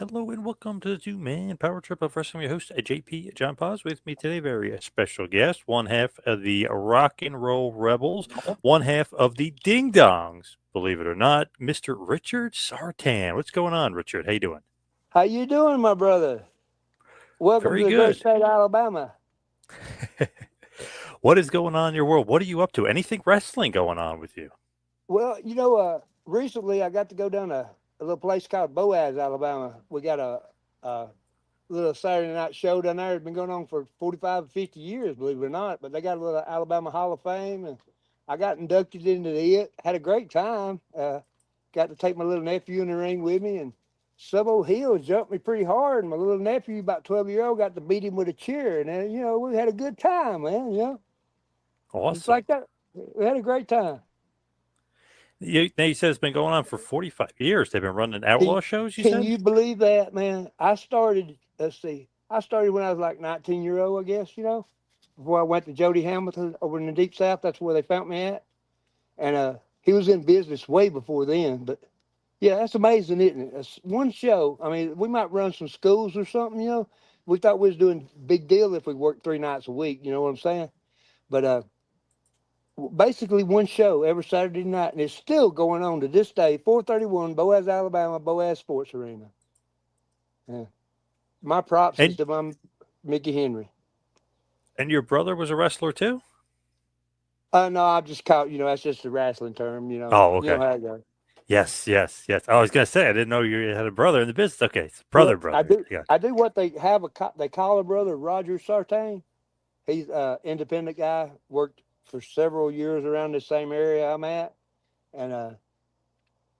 Hello and welcome to the two-man power trip of wrestling. Your host, JP John Poz. With me today, very special guest, one half of the Rock and Roll Rebels, one half of the Ding Dongs. Believe it or not, Mr. Richard Sartain. What's going on, Richard? How you doing? How you doing, my brother? Welcome to Very the great good. state of Alabama. What is going on in your world? What are you up to? Anything wrestling going on with you? Well, recently I got to go down to a little place called Boaz, Alabama. We got a little Saturday night show down there. It's been going on for 45, 50 years, believe it or not. But they got a little Alabama Hall of Fame, and I got inducted into it. Had a great time. Got to take my little nephew in the ring with me, and some old heel jumped me pretty hard. And my little nephew, about 12-year-old, got to beat him with a chair. And then, we had a good time, man. Just Awesome. like that. We had a great time. You said it's been going on for 45 years. They've been running Can, outlaw shows, you can said? you believe that, man? I started when I was like 19-year-old, I guess, before I went to Jody Hamilton over in the Deep South. That's where they found me at. And he was in business way before then. But yeah, that's amazing, isn't it? It's one show. I mean, we might run some schools or something. We thought we was doing big deal if we worked 3 nights a week. You know what I'm saying? But basically one show every Saturday night, and it's still going on to this day. 431 Boaz, Alabama, Boaz Sports Arena. Yeah. My props is And to my Mickey Henry. and your brother was a wrestler too? No, I just caught. That's just a wrestling term. Oh, You know okay. how it goes. Yes, yes, yes. I was gonna say I didn't know you had a brother in the business. Okay, it's Well, I brother. do. Yeah. I do what they have they call a brother, Roger Sartain. He's independent guy. Worked for several years around the same area I'm at, and and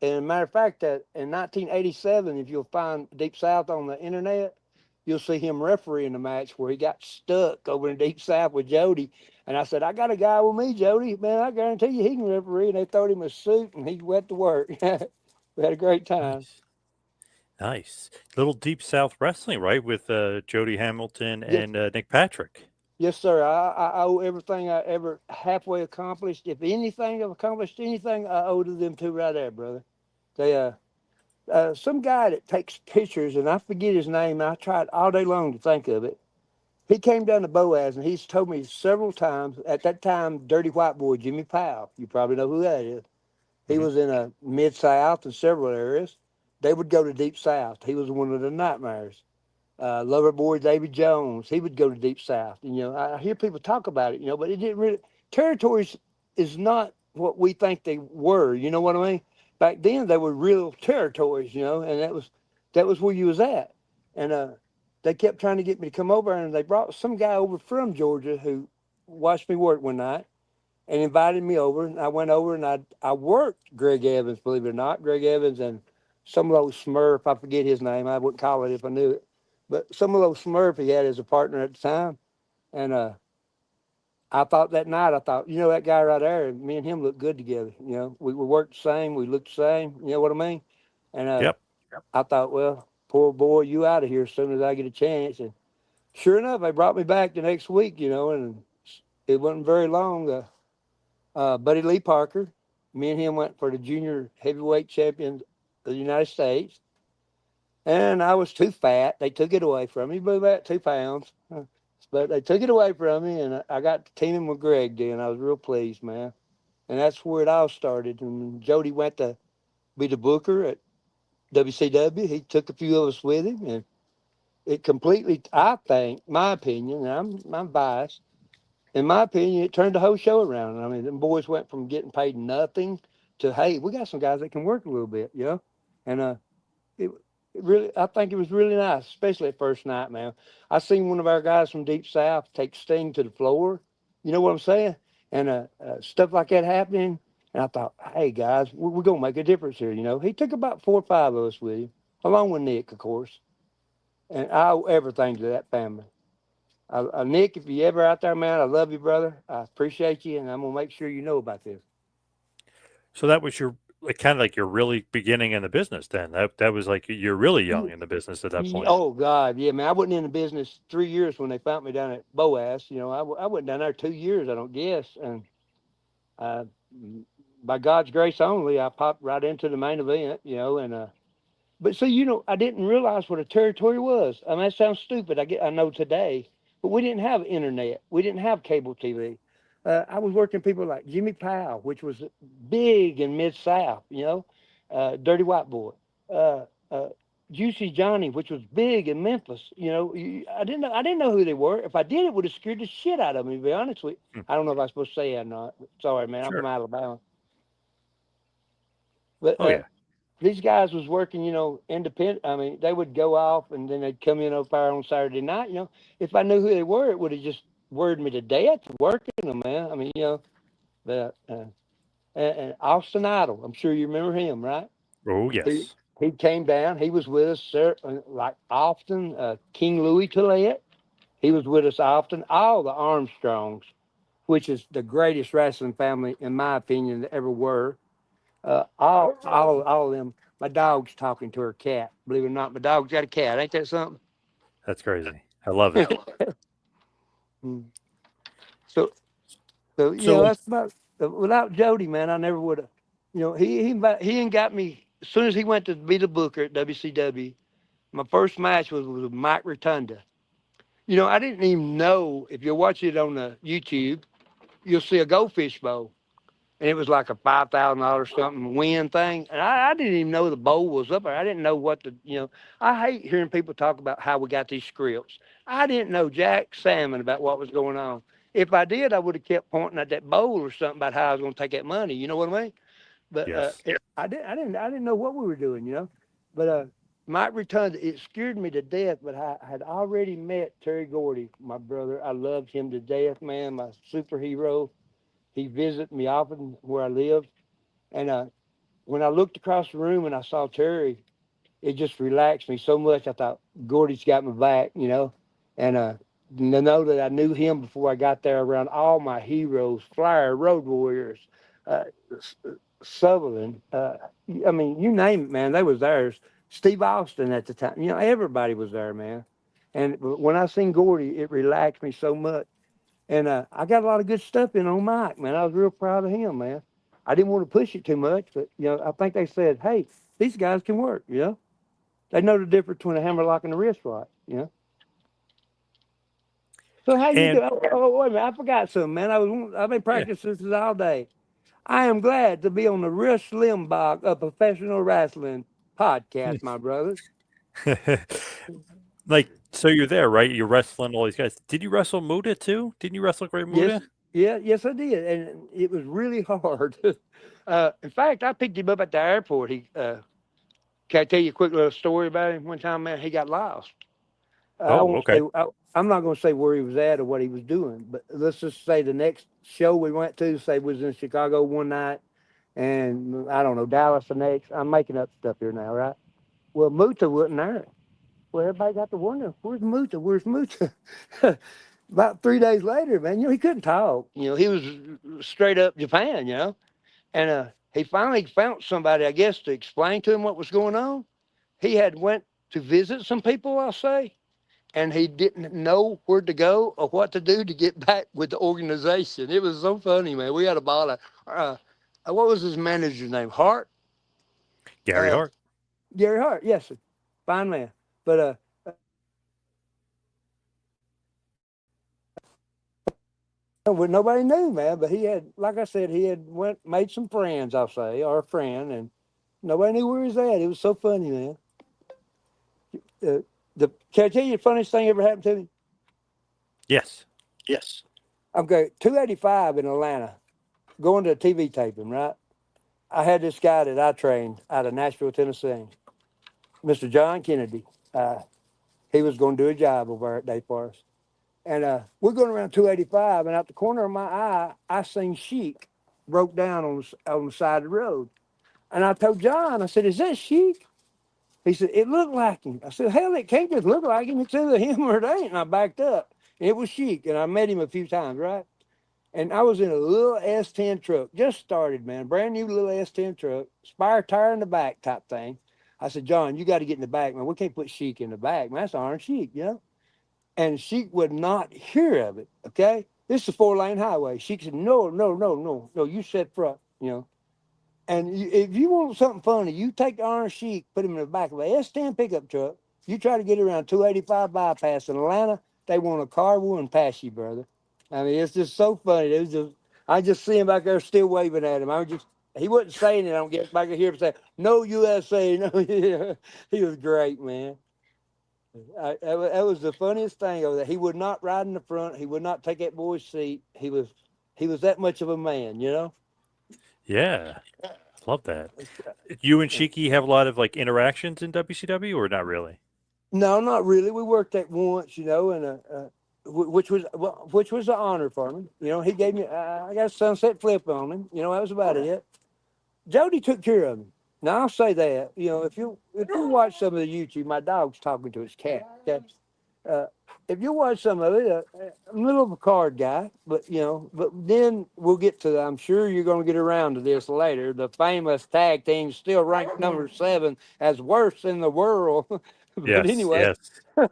a matter of fact, that in 1987, if you'll find Deep South on the internet, you'll see him refereeing the match where he got stuck over in Deep South with Jody. And I said, I got a guy with me, Jody. Man, I guarantee you he can referee. And they throwed him a suit and he went to work. We had a great time. Nice. Nice. Little Deep South wrestling, right? With Jody Hamilton Yes, and Nick Patrick. yes, sir. I owe everything I ever halfway accomplished. If anything I've accomplished anything, I owe to them two right there, brother. They some guy that takes pictures, and I forget his name. I tried all day long to think of it. He came down to Boaz, and he's told me several times. At that time, Dirty White Boy Jimmy Powell, you probably know who that is. He Hmm. was in a Mid South and several areas. They would go to Deep South. He was one of the nightmares. Lover Boy David Jones, he would go to Deep South. And, I hear people talk about it, but it didn't really. Territories is not what we think they were. You know what I mean? Back then, they were real territories, and that was where you was at. And they kept trying to get me to come over, and they brought some guy over from Georgia who watched me work one night and invited me over. And I went over and I worked Greg Evans, believe it or not, Greg Evans and some of those Smurf. I forget his name. I wouldn't call it if I knew it, but some of those Smurf he had as a partner at the time. And I thought that night, that guy right there, me and him looked good together. We worked the same, we looked the same. You know what I mean? And Yep. I thought, well, poor boy, you out of here as soon as I get a chance. And sure enough, they brought me back the next week. And it wasn't very long. Buddy Lee Parker, me and him went for the junior heavyweight champion of the United States. And I was too fat. They took it away from me, blew about 2 pounds. But they took it away from me, and I got to teaming with Greg then. I was real pleased, man. And that's where it all started. And Jody went to be the booker at WCW. He took a few of us with him, and it completely, I think, my opinion, and I'm biased, in my opinion, it turned the whole show around. I mean, them boys went from getting paid nothing to, hey, we got some guys that can work a little bit. And it really, I think it was really nice, especially at first night, man. I seen one of our guys from Deep South take Sting to the floor. You know what I'm saying? And stuff like that happening. And I thought, hey, guys, we're going to make a difference here. He took about 4 or 5 of us with him, along with Nick, of course. And I owe everything to that family. Nick, if you ever out there, man, I love you, brother. I appreciate you, and I'm gonna make sure you know about this. So that was your like kind of like your really beginning in the business then. That was like you're really young in the business at that point. Oh God, yeah, man. I wasn't in the business 3 years when they found me down at Boas. I went down there 2 years, I don't guess, and by God's grace only, I popped right into the main event. And But so I didn't realize what a territory was. I mean, that sounds stupid. I know today, but we didn't have internet. We didn't have cable TV. I was working people like Jimmy Powell, which was big in Mid South. Dirty White Boy. Uh, uh, Juicy Johnny, which was big in Memphis. I didn't know who they were. If I did, it would have scared the shit out of me. To be honest with you, Hmm. I don't know if I'm supposed to say that or not. Sorry, man. I'm Sure. from Alabama. But Oh yeah. these guys was working, independent. I mean, they would go off and then they'd come in over there on Saturday night. If I knew who they were, it would have just worried me to death working them, man. I mean, but and Austin Idol, I'm sure you remember him, right? Oh He yes. he came down. He was with us, sir, like often. King Louis Tollett, he was with us often. All the Armstrongs, which is the greatest wrestling family in my opinion that ever were. All of them. My dog's talking to her cat. Believe it or not, my dog's got a cat. Ain't that something? That's crazy. I love it. Mm. So, So that's about. Without Jody, man, I never would have. He ain't got me. As soon as he went to be the booker at WCW, my first match was with Mike Rotunda. I didn't even know. If you watch it on the YouTube, you'll see a goldfish bowl. And it was like a $5,000 something win thing. And I didn't even know the bowl was up there. I didn't know I hate hearing people talk about how we got these scripts. I didn't know jack salmon about what was going on. If I did, I would have kept pointing at that bowl or something about how I was going to take that money. You know what I mean? But yes. I didn't know what we were doing. But Mike Rotunda, it scared me to death. But I had already met Terry Gordy, my brother. I loved him to death, man. My superhero. He visited me often where I lived. And when I looked across the room and I saw Terry, it just relaxed me so much. I thought, Gordy's got my back. And to know that I knew him before I got there around all my heroes, Flair, Road Warriors, uh, Sutherland. I mean, you name it, man, they was there. Steve Austin at the time. Everybody was there, man. And when I seen Gordy, it relaxed me so much. And I got a lot of good stuff in on Mike, man. I was real proud of him, man. I didn't want to push it too much, but I think they said, "Hey, these guys can work." They know the difference between a hammerlock and a wrist lock. So how you And do? Oh, wait a minute, I forgot something, man. I've been yeah. practicing this all day. I am glad to be on the Rush Limbaugh, a professional wrestling podcast, my brother. Like, so you're there, right? You're wrestling all these guys. Did you wrestle Muda too? Didn't you wrestle Great Yes, Muda? yeah, yes, I did, and it was really hard. In fact, I picked him up at the airport. Can I tell you a quick little story about him? One time, man, he got lost. I Oh, won't okay. say. I'm not going to say where he was at or what he was doing, but let's just say the next show we went to, say, was in Chicago one night, and I don't know, Dallas the next. I'm making up stuff here now, right? Well, Muta wasn't there. Well, everybody got to wonder, where's Muta? Where's Muta? About 3 days later, man, he couldn't talk. He was straight up Japan. And he finally found somebody, I guess, to explain to him what was going on. He had went to visit some people, I'll say, and he didn't know where to go or what to do to get back with the organization. It was so funny, man. We had a ball of, what was his manager's name? Hart? Gary Uh, Hart. Gary Hart, yes, sir. Fine man. But well, nobody knew, man. But he had, like I said, he had made some friends, I'll say, or a friend, and nobody knew where he was at. It was so funny, man. Can I tell you the funniest thing ever happened to me? Yes. Yes. Okay, 285 in Atlanta, going to a TV taping, right? I had this guy that I trained out of Nashville, Tennessee, Mr. John Kennedy. He was going to do a job over there at Day for us. And we're going around 285, and out the corner of my eye, I seen Sheik broke down on the side of the road. And I told John, I said, "Is that Sheik?" He said, "It looked like him." I said, "Hell, it can't just look like him. It's either him or it ain't." And I backed up. And it was Sheik, and I met him a few times, right? And I was in a little S10 truck, just started, man, brand new little S10 truck, spare tire in the back type thing. I said, "John, you got to get in the back, man. We can't put Sheik in the back, man. That's Iron Sheik. And Sheik would not hear of it, okay? This is a 4-lane highway. Sheik said, "No, no, no, no, no, you sit front. And if you want something funny, you take the Iron Sheik, put him in the back of a S10 pickup truck. You try to get around 285 bypass in Atlanta, they want a car and pass you, brother. I mean, it's just so funny. It was just, I just see him back there still waving at him. He wasn't saying it. I don't get back here and say, no USA. No, he was great, man. That was the funniest thing over there. He would not ride in the front. He would not take that boy's seat. He was that much of a man, you know? Yeah, love that. You and Shiki have a lot of like interactions in WCW, or not really? No, not really. We worked that once, you know, and which was an honor for me. You know, he gave me I got a sunset flip on him. You know, that was about it. Jody took care of me. Now I'll say that. You know, if you watch some of the YouTube, my dog's talking to his cat. Okay? If you watch some of it, I'm a little of a card guy, but you know, but then we'll get to. I'm sure you're going to get around to this later. The famous tag team still ranked number 7 as worst in the world. But Yes, anyway, yes,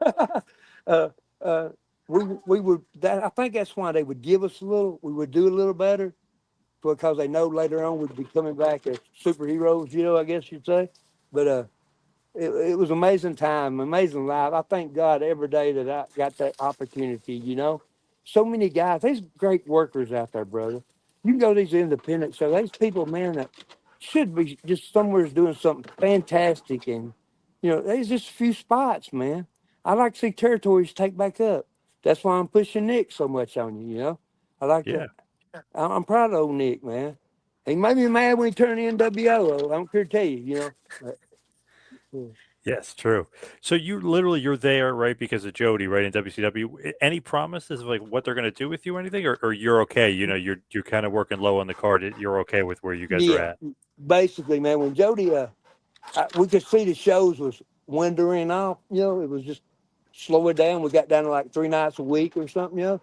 uh, uh, we would. That I think that's why they would give us a little. We would do a little better because they know later on we'd be coming back as superheroes. You know, I guess you'd say. But it was amazing time, amazing life. I thank God every day that I got that opportunity, you know. So many guys, there's great workers out there, brother. You can go to these independent shows. There's people, man, that should be just somewhere doing something fantastic. And, you know, there's just a few spots, man. I like to see territories take back up. That's why I'm pushing Nick so much on you, you know. I like yeah. to, I'm proud of old Nick, man. He made me mad when he turned NWO. I don't care to tell you, you know. But, Yes, true. So you're there, right, because of Jody, right, in WCW. Any promises of like what they're going to do with you or anything, or you're okay? You know, you're kind of working low on the card. You're okay with where you guys are yeah, at. basically, man, when Jody, we could see the shows was windering off, you know, it was just slow it down. We got down to like 3 nights a week or something, you know.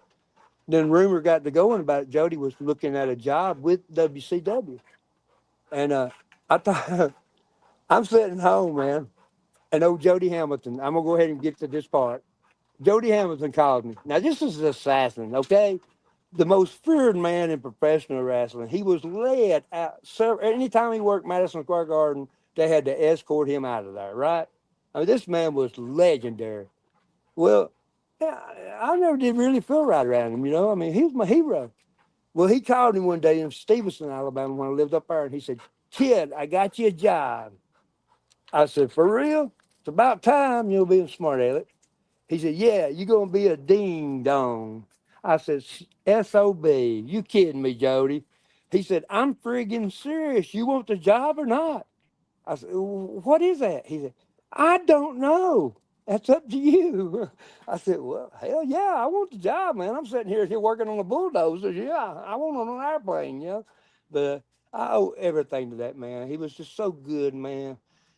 Then rumor got to going about it. Jody was looking at a job with WCW. And I thought, I'm sitting home, man, and old Jody Hamilton, I'm going to go ahead and get to this part. Jody Hamilton called me. Now, this is an assassin, okay? The most feared man in professional wrestling. He was led out. So anytime he worked Madison Square Garden, they had to escort him out of there, right? I mean, this man was legendary. Well, yeah, I never did really feel right around him, you know. I mean, he was my hero. Well, he called him one day in Stevenson, Alabama, when I lived up there, and he said, "Kid, I got you a job." I said, "For real? It's about time you'll be smart, Alex." He said, "Yeah, you're going to be a ding dong." I said, "SOB, you kidding me, Jody?" He said, "I'm friggin' serious. You want the job or not?" I said, "What is that?" He said, "I don't know. That's up to you." I said, "Well, hell yeah, I want the job, man. I'm sitting here working on the bulldozers. Yeah, I want on an airplane, you know." But I owe everything to that man. He was just so good, man.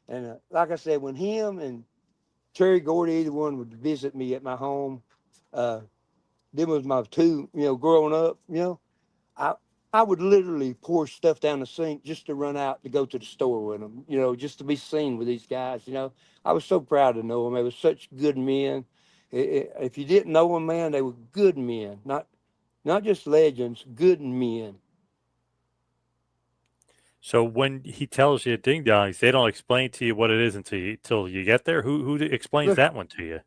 And like I said, when him and Terry Gordy, either one would visit me at my home, uh, them was my two, you know, growing up, you know. I I would literally pour stuff down the sink just to run out to go to the store with them, you know, just to be seen with these guys, you know. I was so proud to know them. They were such good men. If you didn't know them, man, they were good men, not just legends, good men. So when he tells you ding dongs, they don't explain to you what it is until you get there. Who explains Look, that one to you?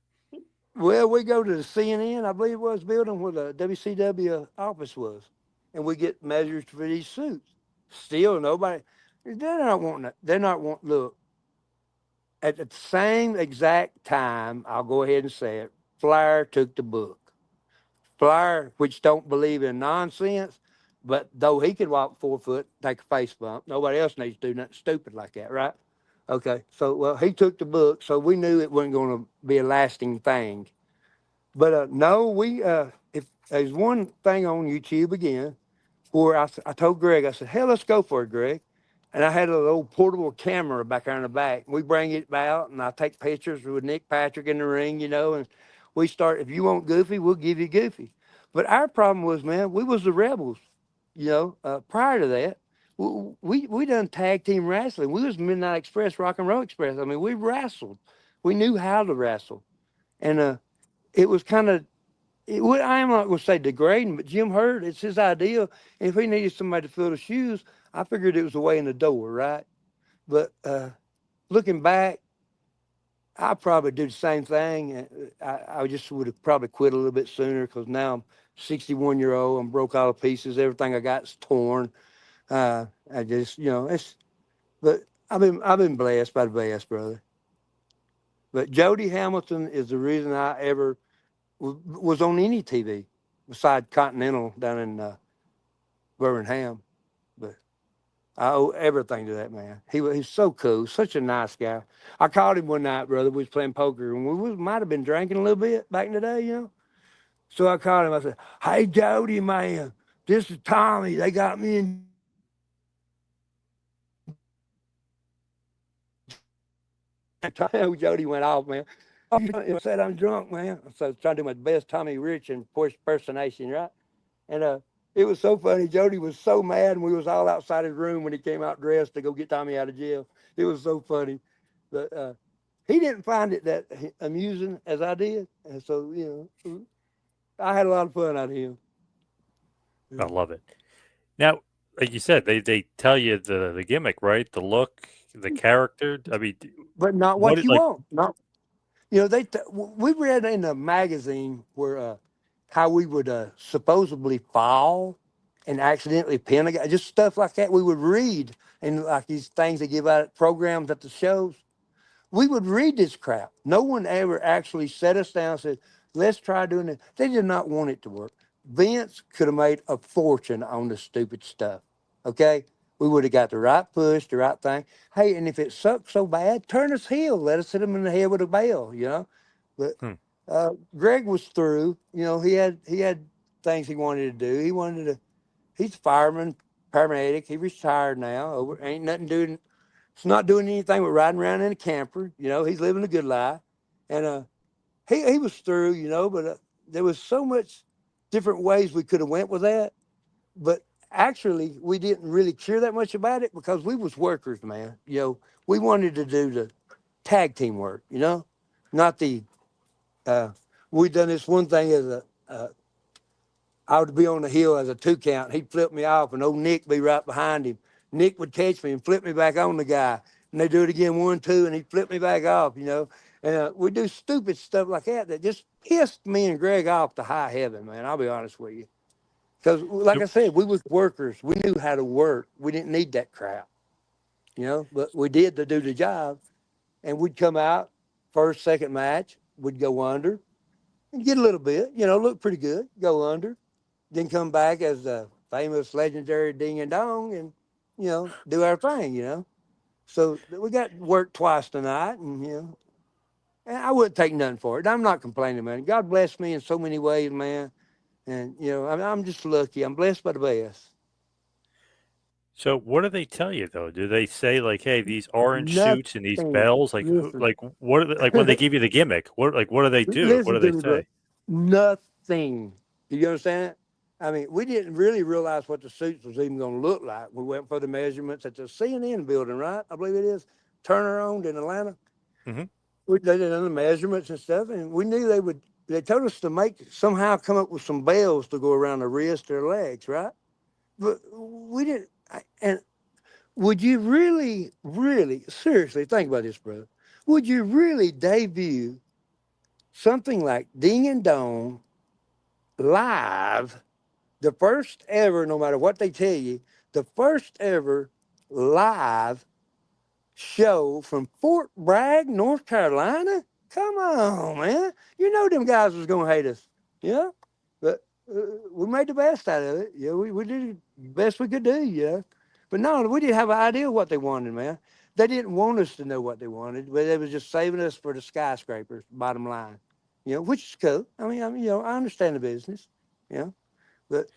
well, we go to the CNN, I believe it was, building where the WCW office was, and we get measures for these suits. Still, nobody. They're not wanting. Look, at the same exact time, I'll go ahead and say it. Flair took the book. Flair, which don't believe in nonsense, but though he could walk 4 foot, take a face bump, nobody else needs to do nothing stupid like that, right? Okay, so well, he took the book, so we knew it wasn't going to be a lasting thing. But no, if there's one thing on YouTube again where I told Greg, I said, "Hell, let's go for it, Greg." And I had a little portable camera back there in the back. We bring it out, and I take pictures with Nick Patrick in the ring, you know, and we start, if you want Goofy, we'll give you Goofy. But our problem was, man, we was the rebels, you know. Prior to that, we done tag team wrestling. We was Midnight Express, Rock and Roll Express. I mean, we wrestled. We knew how to wrestle. And it was kind of, I am not going to say degrading, but Jim Hurt, it's his idea. And if he needed somebody to fill the shoes, I figured it was the way in the door, right? But looking back, I probably do the same thing. I just would have probably quit a little bit sooner because now I'm 61-year-old. I'm broke all to pieces. Everything I got's torn. I just, it's. But I've been blessed by the best, brother. But Jody Hamilton is the reason I ever was on any TV beside Continental down in Birmingham. But I owe everything to that man. He's so cool, such a nice guy. I called him one night, brother. We was playing poker, and might have been drinking a little bit back in the day. So I called him. I said, "Hey, Jody, man, this is Tommy. They got me in Jody went off, man. I said I'm drunk, man. So I was trying to do my best Tommy Rich impersonation, right? And it was so funny. Jody was so mad, and we was all outside his room when he came out dressed to go get Tommy out of jail. It was so funny, but he didn't find it that amusing as I did, and so I had a lot of fun out of him. I love it. Now, like you said, they tell you the gimmick, right? The look, the character. I mean, But not what what it you like? want. Not we read in a magazine where how we would supposedly fall and accidentally pin a guy, just stuff like that. We would read and like these things they give out at programs at the shows. We would read this crap. No one ever actually sat us down and said, "Let's try doing it." They did not want it to work. Vince could have made a fortune on the stupid stuff. Okay, we would have got the right push, the right thing. Hey, and if it sucks so bad, turn us heel. Let us hit him in the head with a bell. But Hmm. Greg was through. He had things he wanted to do. He wanted to. He's a fireman, paramedic. He retired now. Ain't nothing doing. It's not doing anything but riding around in a camper. He's living a good life, and he was through. But there was so much different ways we could have went with that. But actually, we didn't really care that much about it because we was workers, man. We wanted to do the tag team work. Not the. We done this one thing as I would be on the hill as a 2 count. He'd flip me off, and old Nick be right behind him. Nick would catch me and flip me back on the guy, and they do it again 1, 2, and he'd flip me back off. And we do stupid stuff like that just pissed me and Greg off to high heaven, man. I'll be honest with you. Because, like So, I said, we was workers. We knew how to work. We didn't need that crap, but we did to do the job. And we'd come out, first, second match, we'd go under and get a little bit, look pretty good, go under, then come back as the famous legendary Ding and Dong and, do our thing. So we got work twice tonight and I wouldn't take nothing for it. I'm not complaining, man. God bless me in so many ways, man. And, I'm just lucky. I'm blessed by the best. so what do they tell you though? Do they say like, "Hey, these orange suits and these Nothing. bells, like, Listen. what are like when they give you the gimmick? What do they do? What do Listen they to me, bro. say?" Nothing. Do you understand? I mean, we didn't really realize what the suits was even going to look like. We went for the measurements at the CNN building, right? I believe it is. Turner owned in Atlanta. Hmm. They did the measurements and stuff, and we knew they would. They told us to somehow come up with some bells to go around the wrist or legs, right? But we didn't. And would you really, really, seriously think about this, brother? Would you really debut something like Ding and Dong live, the first ever, no matter what they tell you, the first ever live show from Fort Bragg, North Carolina? Come on, man. You know them guys was going to hate us. Yeah. But we made the best out of it. Yeah, we did the best we could do. Yeah. But no, we didn't have an idea what they wanted, man. They didn't want us to know what they wanted, but they was just saving us for the skyscrapers, bottom line. Which is cool. I understand the business. Yeah. But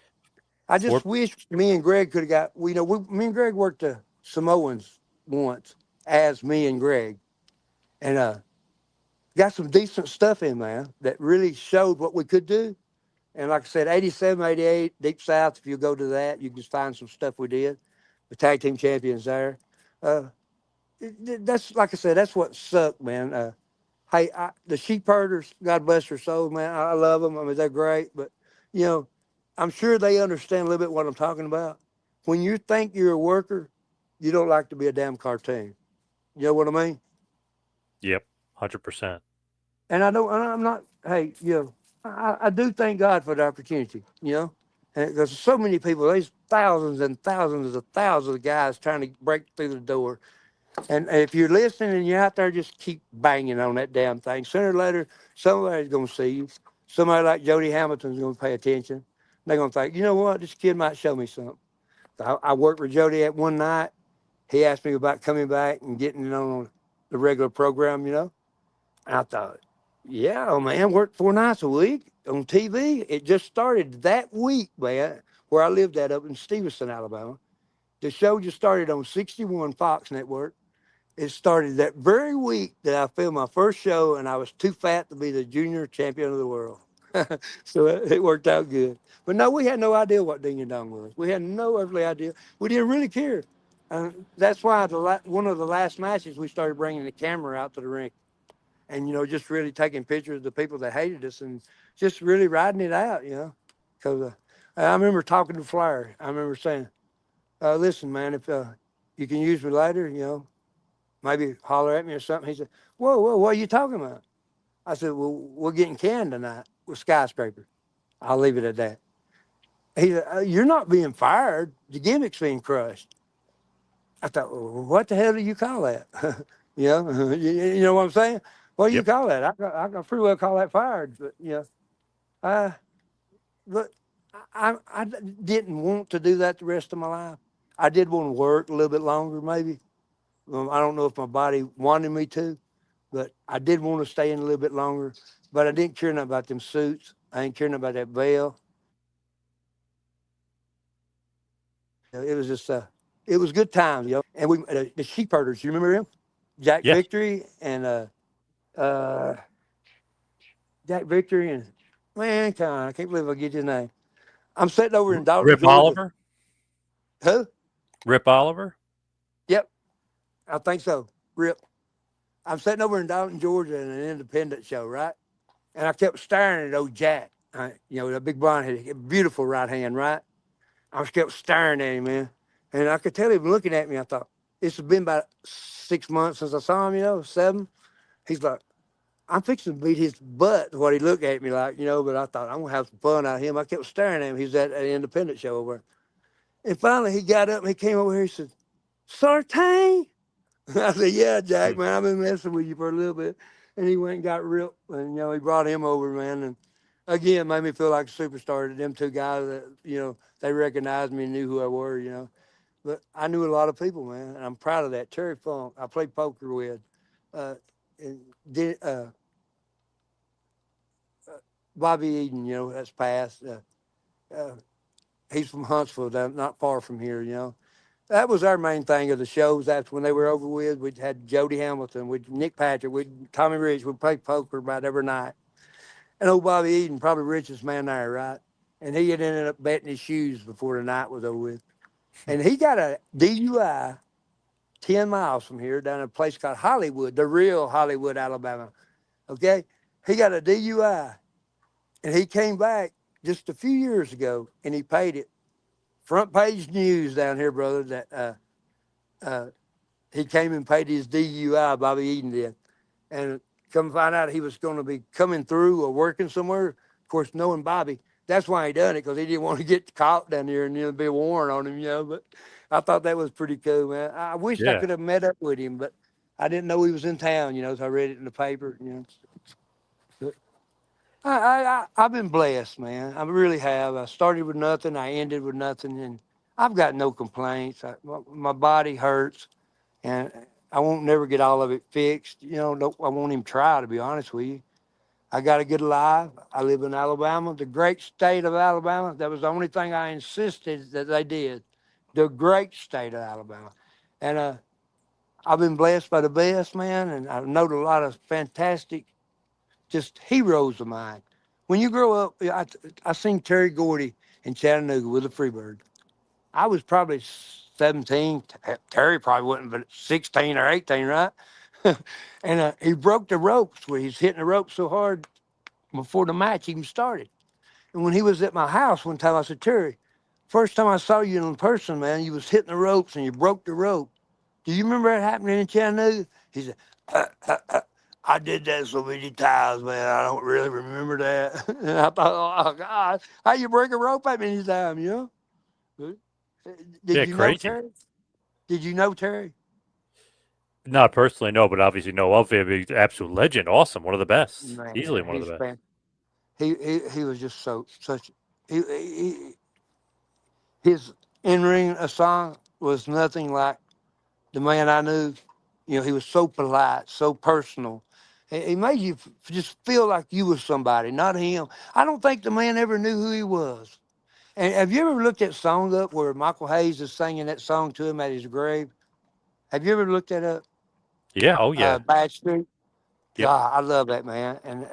I For just wish me and Greg could have got, me and Greg worked the Samoans once as me and Greg and got some decent stuff in, man, that really showed what we could do. And like I said, 87, 88, Deep South, if you go to that, you can just find some stuff we did. The tag team champions there. Uh, that's, like I said, that's what sucked, man. Hey, the sheep herders, God bless their souls, man. I love them. I mean, they're great. But, you know, I'm sure they understand a little bit what I'm talking about. when you think you're a worker, you don't like to be a damn cartoon. You know what I mean? Yep. 100%. And I don't, and I'm not, hey, I do thank God for the opportunity, and there's so many people, there's thousands and thousands of guys trying to break through the door. And if you're listening and you're out there, just keep banging on that damn thing. Sooner or later, somebody's going to see you. Somebody like Jody Hamilton's going to pay attention. They're going to think, you know what, this kid might show me something. I worked with Jody at one night. He asked me about coming back and getting on the regular program, And I thought, yeah, oh, man, worked 4 nights a week on TV. It just started that week, man, where I lived at up in Stevenson, Alabama. The show just started on 61 Fox Network. It started that very week that I filmed my first show, and I was too fat to be the junior champion of the world. So it worked out good. But no, we had no idea what Ding and Dong was. We had no earthly idea. We didn't really care. That's why one of the last matches, we started bringing the camera out to the ring and, just really taking pictures of the people that hated us and just really riding it out, Because I remember talking to Flair. I remember saying, listen, man, if you can use me later, maybe holler at me or something. He said, whoa, what are you talking about? I said, well, we're getting canned tonight with Skyscraper. I'll leave it at that. He said, you're not being fired. The gimmick's being crushed. I thought, well, what the hell do you call that? You know what I'm saying? What do you Yep. call that? I can pretty well call that fired. But I didn't want to do that the rest of my life. I did want to work a little bit longer, maybe. I don't know if my body wanted me to, but I did want to stay in a little bit longer. But I didn't care nothing about them suits. I ain't caring about that veil. It was just, it was good times, And the sheep herders, you remember him? Jack Yes. Victory and uh, Jack Victory and Mankind. I can't believe I get his name. I'm sitting over in Dalton, Rip Georgia. Oliver? Who? Rip Oliver? Yep, I think so. Rip. I'm sitting over in Dalton, Georgia in an independent show, right? And I kept staring at old Jack, the big blonde head, beautiful right hand, right? I just kept staring at him, man. And I could tell him looking at me. I thought, it's been about 6 months since I saw him, 7. He's like, I'm fixing to beat his butt, what he looked at me like, but I thought, I'm going to have some fun out of him. I kept staring at him. He was at an independent show over there. And finally, he got up and he came over here. He said, Sartain? I said, yeah, Jack, man, I've been messing with you for a little bit. And he went and got Rip, and, he brought him over, man. And again, made me feel like a superstar to them 2 guys that, they recognized me and knew who I were, But I knew a lot of people, man, and I'm proud of that. Terry Funk, I played poker with. And did, Bobby Eden, that's passed. He's from Huntsville, not far from here, That was our main thing of the shows. That's when they were over with. We had Jody Hamilton, with Nick Patrick, with Tommy Rich. We played poker about every night. And old Bobby Eden, probably richest man there, right? And he had ended up betting his shoes before the night was over with. And he got a DUI 10 miles from here down at a place called Hollywood, the real Hollywood, Alabama. Okay? He got a DUI. And he came back just a few years ago and he paid it. Front page news down here, brother, that he came and paid his DUI, Bobby Eden did. And come find out he was going to be coming through or working somewhere. Of course, knowing Bobby, that's why he done it, because he didn't want to get caught down here and be a warrant on him, But I thought that was pretty cool, man. I wished I could have met up with him, but I didn't know he was in town, so I read it in the paper, But I've been blessed, man. I really have. I started with nothing. I ended with nothing. And I've got no complaints. My body hurts. And I won't never get all of it fixed. I won't even try, to be honest with you. I got a good life. I live in Alabama, the great state of Alabama. That was the only thing I insisted that they did. The great state of Alabama. And I've been blessed by the best, man. And I've known a lot of fantastic, just heroes of mine. When you grow up, I seen Terry Gordy in Chattanooga with a Freebird. I was probably 17. Terry probably wasn't but 16 or 18, right? And he broke the ropes where he's hitting the ropes so hard before the match even started. And when he was at my house one time, I said, Terry, first time I saw you in person, man, you was hitting the ropes and you broke the rope. Do you remember that happening in Chattanooga? He said, I did that so many times, man. I don't really remember that. And I thought, oh, God, how you break a rope that many times, you know? Did Yeah, you know crazy. Terry? Did you know Terry? Not personally, no, but obviously know of him. He's an absolute legend. Awesome. One of the best. Easily Man, one of he's the best. fan. He was just such. He his in ring a song was nothing like the man I knew. You know, he was so polite, so personal. He made you just feel like you was somebody, not him. I don't think the man ever knew who he was. And have you ever looked that song up where Michael Hayes is singing that song to him at his grave? Have you ever looked that up? Yeah. Oh, yeah. Bad Street. Yep. God, I love that man, and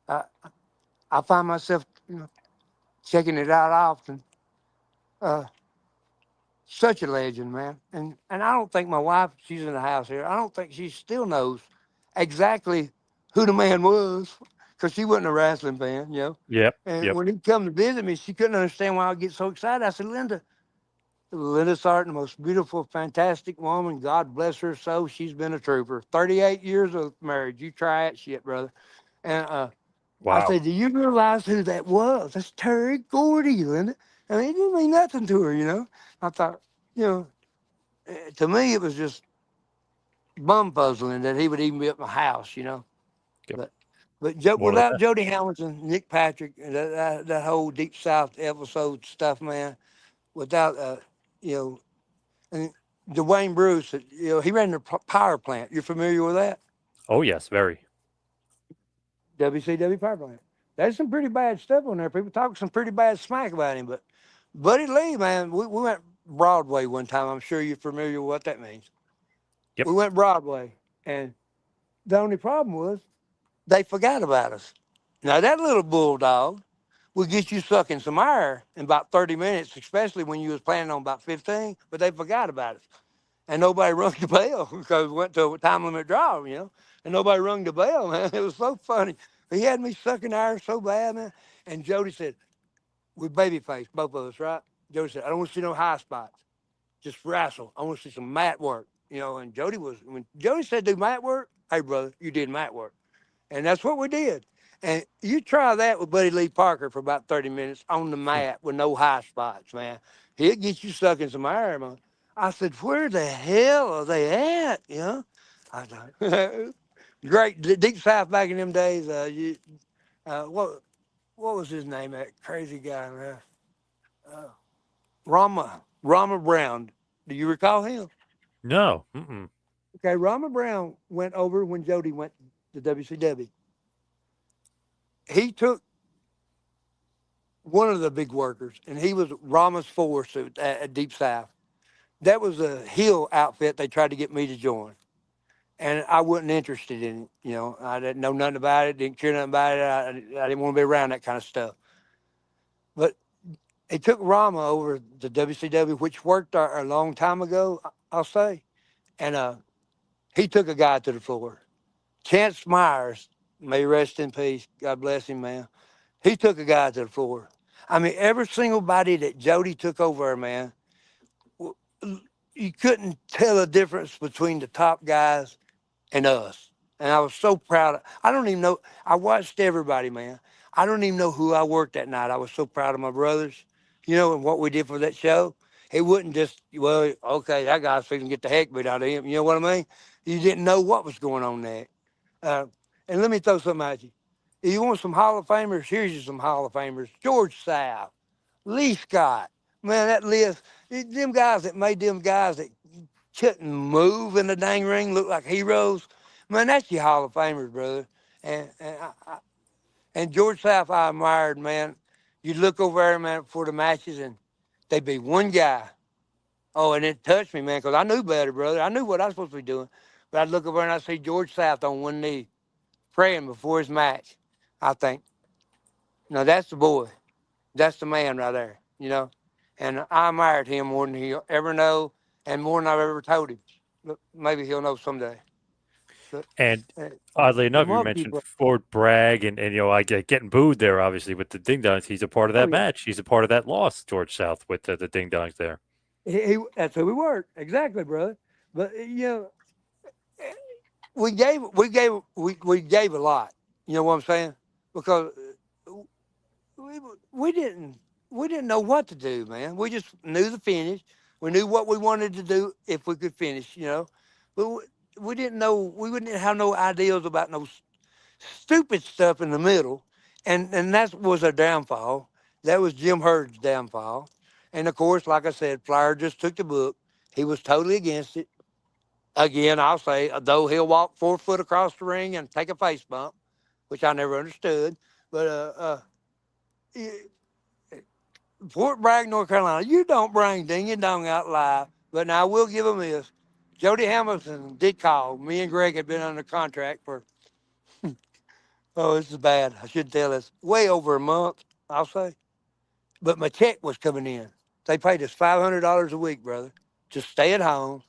I, I find myself checking it out often. Uh, Such a legend, man. And I don't think my wife, she's in the house here. I don't think she still knows exactly who the man was, because she wasn't a wrestling fan, you know. Yep. And Yep. when he'd come to visit me, she couldn't understand why I get so excited. I said, Linda Sartain, the most beautiful, fantastic woman. God bless her soul. She's been a trooper. 38 years of marriage. You try it, shit, brother. And I Wow. said, do you realize who that was? That's Terry Gordy, Linda. I mean, it didn't mean nothing to her, you know. I thought, you know, to me, it was just bum puzzling that he would even be at my house, you know. Yep. But One of the without best. Jody Hamilton, Nick Patrick, and that whole Deep South episode stuff, man, without, you know, and Dwayne Bruce, you know, he ran the power plant. You're familiar with that? Oh, yes. Very. WCW power plant. There's some pretty bad stuff on there. People talk some pretty bad smack about him, but Buddy Lee, man, we went Broadway one time. I'm sure you're familiar with what that means. Yep. We went Broadway, and the only problem was they forgot about us. Now that little bulldog would get you sucking some air in about 30 minutes, especially when you was planning on about 15. But they forgot about us, and nobody rung the bell because we went to a time limit draw, you know, and nobody rung the bell, man. It was so funny. He had me sucking air so bad, man. And Jody said, "We babyface, both of us, right?" Jody said, "I don't want to see no high spots. Just wrestle. I want to see some mat work, you know." And Jody was when Jody said do mat work. Hey, brother, you did mat work. And that's what we did. And you try that with Buddy Lee Parker for about 30 minutes on the Hmm. mat with no high spots, man. He'll get you sucking some air, man. I said, where the hell are they at? You know? I thought, great. Deep South back in them days, what was his name, that crazy guy, man? Uh, Rama Brown. Do you recall him? No. Mm-mm. Okay, Rama Brown went over when Jody went to WCW. He took one of the big workers, and he was Rama's force at Deep South. That was a heel outfit they tried to get me to join, and I wasn't interested in it. You know, I didn't know nothing about it, didn't care nothing about it. I didn't want to be around that kind of stuff. But they took Rama over to WCW, which worked a long time ago, I'll say, and he took a guy to the floor. Chance Myers, may rest in peace. God bless him, man. He took a guy to the floor. I mean, every single body that Jody took over, man, you couldn't tell the difference between the top guys and us. And I was so proud. I don't even know. I watched everybody, man. I don't even know who I worked that night. I was so proud of my brothers, you know, and what we did for that show. It wasn't just, well, okay, that guy's fixing to get the heck beat out of him. You know what I mean? You didn't know what was going on there. Uh, and let me throw something at you. If you want some Hall of Famers, here's you some Hall of Famers. George South, Lee Scott. Man, that list, them guys that made them guys that couldn't move in the dang ring look like heroes. Man, that's your Hall of Famers, brother. And George South, I admired, man. You'd look over there, man, before the matches, and they'd be one guy. Oh, and it touched me, man, because I knew better, brother. I knew what I was supposed to be doing. But I'd look over and I'd see George South on one knee, praying before his match. I think, no, that's the boy. That's the man right there, you know. And I admired him more than he'll ever know and more than I've ever told him. But maybe he'll know someday. And And oddly enough, them you other mentioned people, Fort Bragg, and I get getting booed there, obviously, with the Ding Dongs. He's a part of oh that yeah, match. He's a part of that loss, George South, with the Ding Dongs there. that's who we were exactly, brother. But we gave a lot. You know what I'm saying? Because we we didn't we didn't know what to do, man. We just knew the finish. We knew what we wanted to do if we could finish, but we didn't know. We wouldn't have no ideas about no stupid stuff in the middle, and that was our downfall. That was Jim Hurd's downfall, and of course, like I said, Flair just took the book. He was totally against it. Again, I'll say, though he'll walk 4 foot across the ring and take a face bump, which I never understood. But Fort Bragg, North Carolina, you don't bring ding and dong out live. But now I will give them this. Jody Hamilton did call. Me and Greg had been under contract for, oh, this is bad. I should tell this. Way over a month, I'll say. But my check was coming in. They paid us $500 a week, brother. Just stay at home.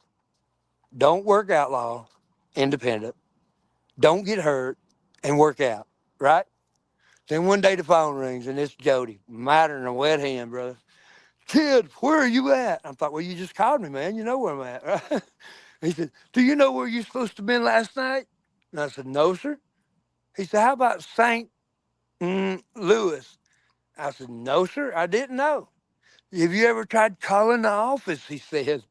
Don't work outlaw, independent. Don't get hurt and work out, right? Then one day the phone rings and it's Jody, madder than a wet hen, brother. Kid, where are you at? I thought, well, you just called me, man. You know where I'm at, right? He said, do you know where you're supposed to have been last night? And I said, no, sir. He said, how about St. Louis? I said, no, sir, I didn't know. Have you ever tried calling the office? He said.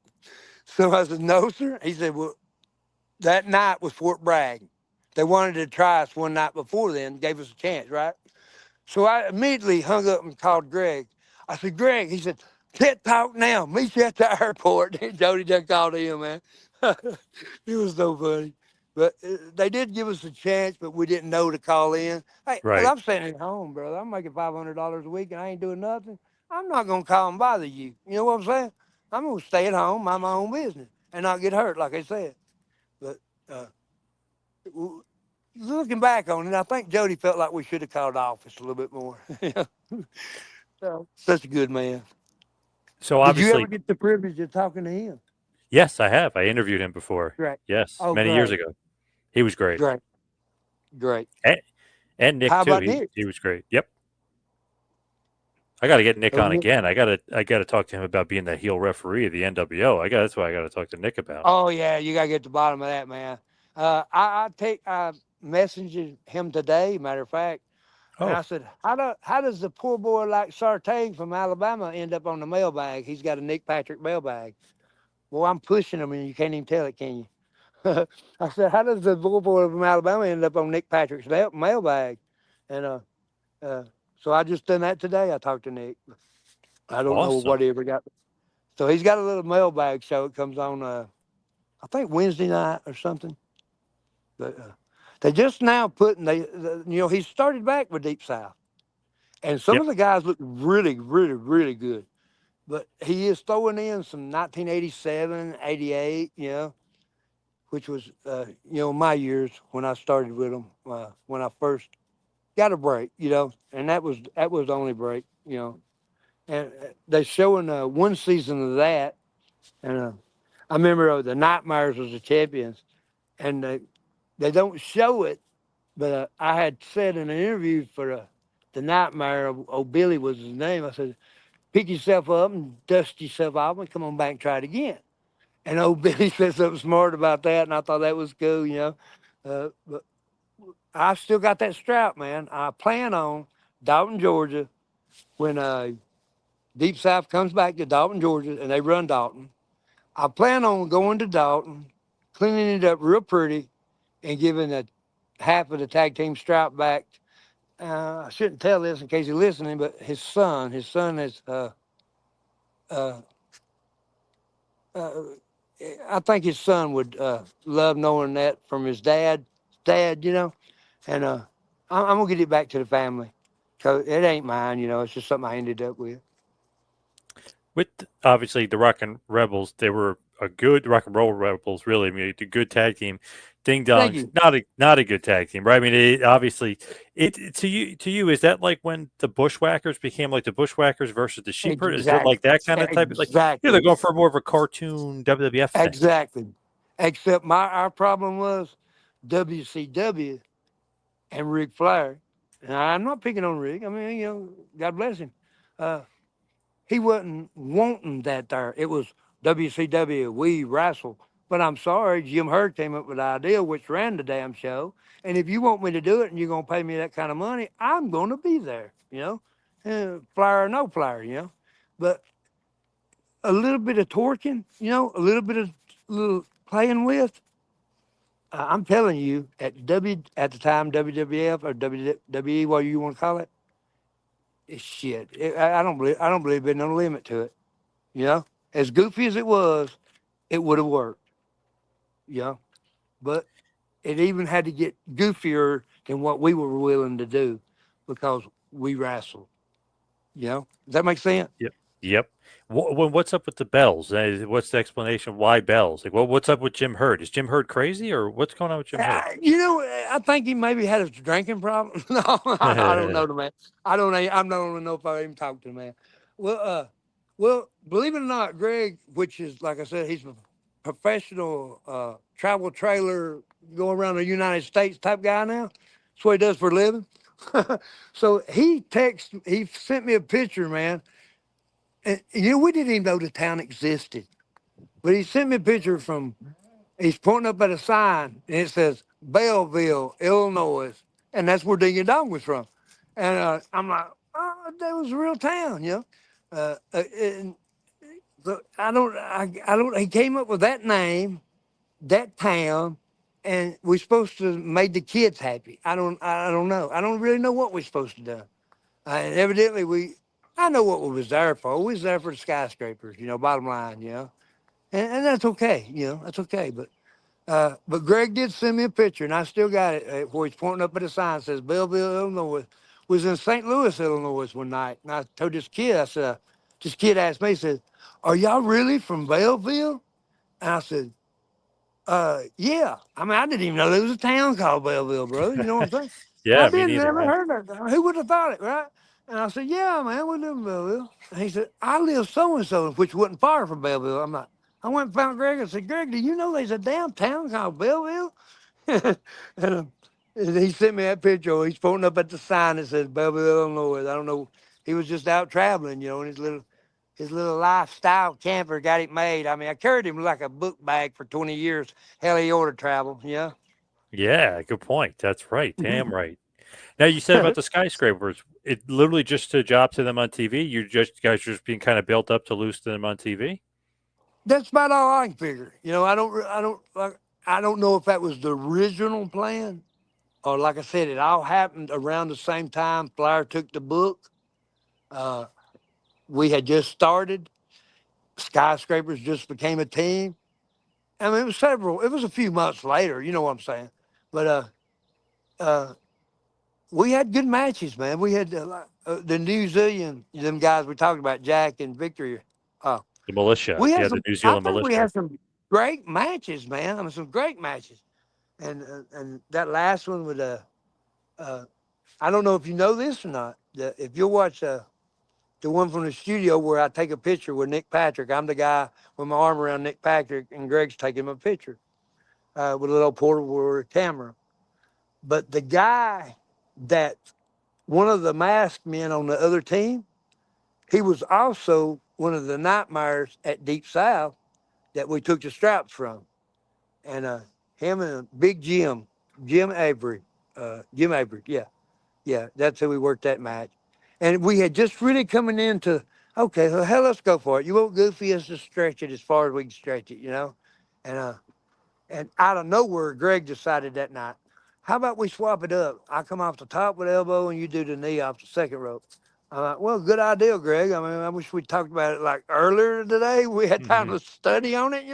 So I said, no, sir. He said, well, that night was Fort Bragg. They wanted to try us one night before then, gave us a chance, right? So I immediately hung up and called Greg. I said, Greg, he said, can't talk now. Meet you at the airport. Jody just called him, man. It was so funny. But they did give us a chance, but we didn't know to call in. Hey, Right. I'm staying at home, brother. I'm making $500 a week and I ain't doing nothing. I'm not going to call and bother you. You know what I'm saying? I'm going to stay at home, mind my own business, and not get hurt, like I said. But looking back on it, I think Jody felt like we should have called the office a little bit more. So, such a good man. So Did you obviously, ever get the privilege of talking to him? yes, I have. I interviewed him before. Great. Yes, Oh, many years great. ago. He was great. Great. Great. And Nick How too. about Nick? He was great. Yep. I got to get Nick Oh, on Nick. again. I got to talk to him about being the heel referee of the NWO. That's what I got to talk to Nick about. Oh, yeah, you got to get to the bottom of that, man. I messaged him today, matter of fact, and Oh, I said, how does the poor boy like Sartain from Alabama end up on the mailbag? He's got a Nick Patrick mailbag. Well, I'm pushing him, and you can't even tell it, can you? I said, how does the poor boy from Alabama end up on Nick Patrick's mailbag? And so I just done that today. I talked to Nick. I don't know awesome. what he ever got. So he's got a little mailbag show. It comes on, I think Wednesday night or something. But they just now putting he started back with Deep South, and some Yep. of the guys look really, really, really good. But he is throwing in some 1987, 88, which was my years when I started with them, when I first got a break, and that was the only break, and they're showing one season of that, and I remember the Nightmares was the champions, and they don't show it, but I had said in an interview for the Nightmare, Billy was his name. I said, pick yourself up and dust yourself off and come on back and try it again. And old Billy said something smart about that, and I thought that was cool, but I still got that strap, man. I plan on Dalton, Georgia, when Deep South comes back to Dalton, Georgia, and they run Dalton. I plan on going to Dalton, cleaning it up real pretty, and giving half of the tag team strap back. I shouldn't tell this in case he's listening, but his son is, I think his son would love knowing that from his dad, and I'm going to get it back to the family. Because it ain't mine, it's just something I ended up with. With obviously the Rock and Rebels, they were a good Rock and Roll Rebels. Really, I mean, a good tag team. Ding Dongs, not a good tag team, right? I mean, obviously, to you is that like when the Bushwhackers became like the Bushwhackers versus the Sheepherd? Is it like that kind of type of they're going for more of a cartoon WWF thing? Exactly. Except our problem was WCW and Ric Flair. And I'm not picking on Rick. I mean, God bless him. Uh, he wasn't wanting that there. It was WCW, we wrestle. But I'm sorry, Jim Herd came up with the idea, which ran the damn show. And if you want me to do it and you're going to pay me that kind of money, I'm going to be there, flyer or no flyer, But a little bit of torquing, a little bit of little playing with. I'm telling you, at the time WWF or WWE, what you want to call it, it's shit. I don't believe there's no limit to it. As goofy as it was, it would have worked. But it even had to get goofier than what we were willing to do because we wrestled. Does that make sense? Yep. Yep. What's up with the bells? What's the explanation? Why bells? Like, what's up with Jim Herd? Is Jim Herd crazy, or what's going on with Jim Herd? I think he maybe had a drinking problem. No, I don't know the man. I don't even know if I even talked to the man. Well, believe it or not, Greg, which is like I said, he's a professional travel trailer go around the United States type guy now. That's what he does for a living. So he sent me a picture, man. And we didn't even know the town existed. But he sent me a picture he's pointing up at a sign and it says Belleville, Illinois. And that's where Ding and Dong was from. And I'm like, oh, that was a real town, and so he came up with that name, that town, and we're supposed to made the kids happy. I don't know. I don't really know what we're supposed to do. And evidently I know what we was there for. We was there for the skyscrapers, bottom line, and that's okay, that's okay. But Greg did send me a picture, and I still got it where he's pointing up at a sign that says Belleville, Illinois. Was in St. Louis, Illinois one night, and I told this kid, I said, this kid asked me, he said, "Are y'all really from Belleville?" And I said, yeah. I mean, I didn't even know there was a town called Belleville, brother. You know what I'm saying? Yeah, I me didn't neither, never man. heard that. Who would have thought it, right? And I said, yeah, man, we live in Belleville. And he said, I live so-and-so, which wasn't far from Belleville. I went and found Greg and said, Greg, do you know there's a damn town called Belleville? and, and he sent me that picture. He's pointing up at the sign that says Belleville, Illinois. I don't know. He was just out traveling, in his little lifestyle camper got it made. I mean, I carried him like a book bag for 20 years. Hell, he ought to travel, Yeah, good point. That's right. Damn right. Now you said about the skyscrapers. It literally just a job to them on TV. Guys just being kind of built up to lose to them on TV. That's about all I can figure. I don't know if that was the original plan, or like I said, it all happened around the same time Flair took the book. Uh, we had just started. Skyscrapers just became a team. I mean, it was a few months later, you know what I'm saying? But uh, we had good matches, man. We had the New Zealand, them guys we talked about, Jack and Victory. Uh, The militia. we had Yeah, the some, New I Zealand think we militia. had some great matches, man. I mean, some great matches. And that last one with I don't know if you know this or not. If you'll watch the one from the studio where I take a picture with Nick Patrick, I'm the guy with my arm around Nick Patrick, and Greg's taking my picture with a little portable camera. But the guy that one of the masked men on the other team, he was also one of the nightmares at Deep South that we took the straps from. And him and Big Jim Avery, yeah. Yeah, that's how we worked that match. And we had just really coming into, okay, well, hell, let's go for it. You want goofy as to stretch it as far as we can stretch it, And out of nowhere, Greg decided that night, how about we swap it up? I come off the top with the elbow and you do the knee off the second rope. I'm like, well, good idea, Greg. I mean, I wish we talked about it like earlier today. We had time Hmm. to study on it,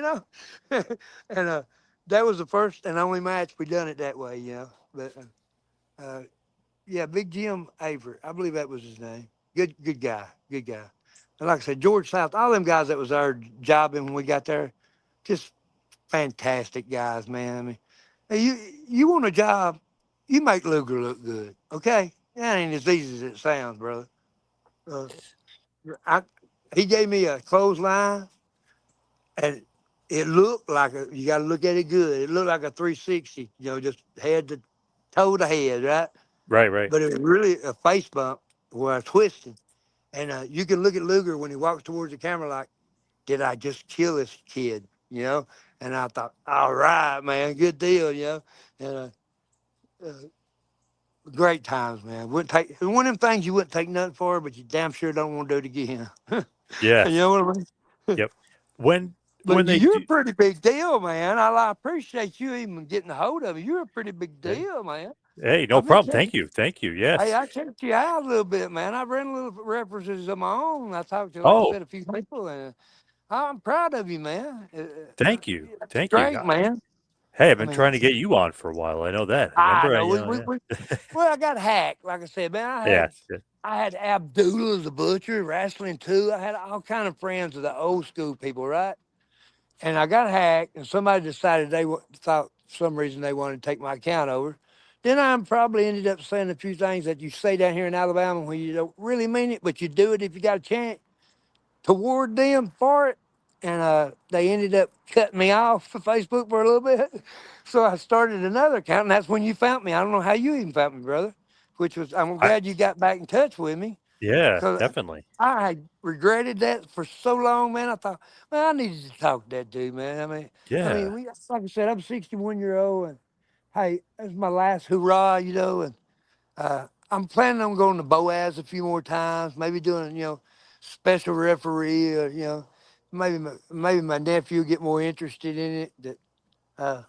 and that was the first and only match we done it that way, But uh, yeah, Big Jim Avery. I believe that was his name. Good guy. Good guy. And like I said, George South, all them guys that was our jobbing when we got there, just fantastic guys, man. I mean, hey, you want a job, you make Luger look good, okay? That ain't as easy as it sounds, brother. Uh, I, he gave me a clothesline, and it looked like you got to look at it good. It looked like a 360, just head to toe to head, right? Right, right. But it was really a face bump where I twisted. And you can look at Luger when he walks towards the camera like, did I just kill this kid? And I thought, all right, man, good deal, And great times, man. Wouldn't take one of them things you wouldn't take nothing for, but you damn sure don't want to do it again. You Yes. know what I mean? Yep. When But they you're a do, pretty big deal, man. I appreciate you even getting a hold of it. You're a pretty big hey, deal, man. hey, no I've been problem. checking. Thank you. Hey, Yes. I checked you out a little bit, man. I've written little references of my own. I talked to, like I Oh, said, a few people, and I'm proud of you, man. It's thank you. great, man. Hey, I've I been mean, trying to get you on for a while. I know that. I Remember? know Yeah. well, I got hacked. Like I said, man, Yes. Yes. I had Abdullah the butcher wrestling too. I had all kind of friends of the old school people, right? And I got hacked, and somebody decided thought for some reason they wanted to take my account over. Then I probably ended up saying a few things that you say down here in Alabama when you don't really mean it, but you do it if you got a chance toward them for it. And they ended up cutting me off of Facebook for a little bit. So I started another account, and that's when you found me. I don't know how you even found me, brother, I'm I, glad you got back in touch with me. yeah, Because definitely. I had regretted that for so long, man. I thought, man, I needed to talk to that dude, man. Yeah. Like I said, I'm 61-year-old, and hey, that's my last hurrah, and I'm planning on going to Boaz a few more times, maybe doing, special referee, or, maybe my nephew get more interested in it. Uh,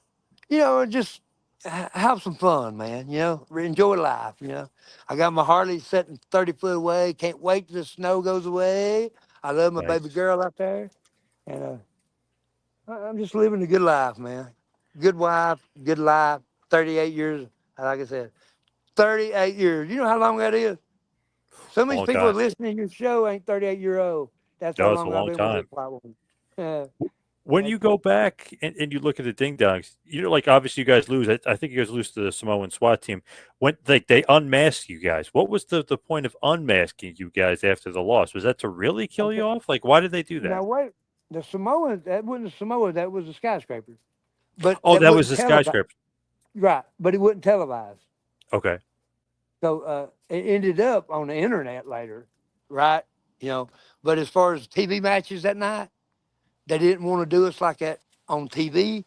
just have some fun, man. Enjoy life. I got my Harley sitting 30 foot away. Can't wait till the snow goes away. I love my baby Nice. girl out there, and I'm just living a good life, man. Good wife, good life. 38 years, like I said, 38 years. You know how long that is? Some of these Long people time. that listen to your show ain't 38-year-old. That's how No, it's a long I've long been with time. this platform. When That's you go back and you look at the Ding Dongs, like obviously you guys lose. I think you guys lose to the Samoan SWAT team. When they unmasked you guys, what was the point of unmasking you guys after the loss? Was that to really kill you okay. off? Like, why did they do Now that? wait, the Samoans, that wasn't the Samoans, that was the skyscraper. But Oh, that that was wouldn't the televise. skyscraper. Right, but it wouldn't televise. Okay. So it ended up on the internet later, right? You know, but as far as TV matches that night, they didn't want to do us like that on TV.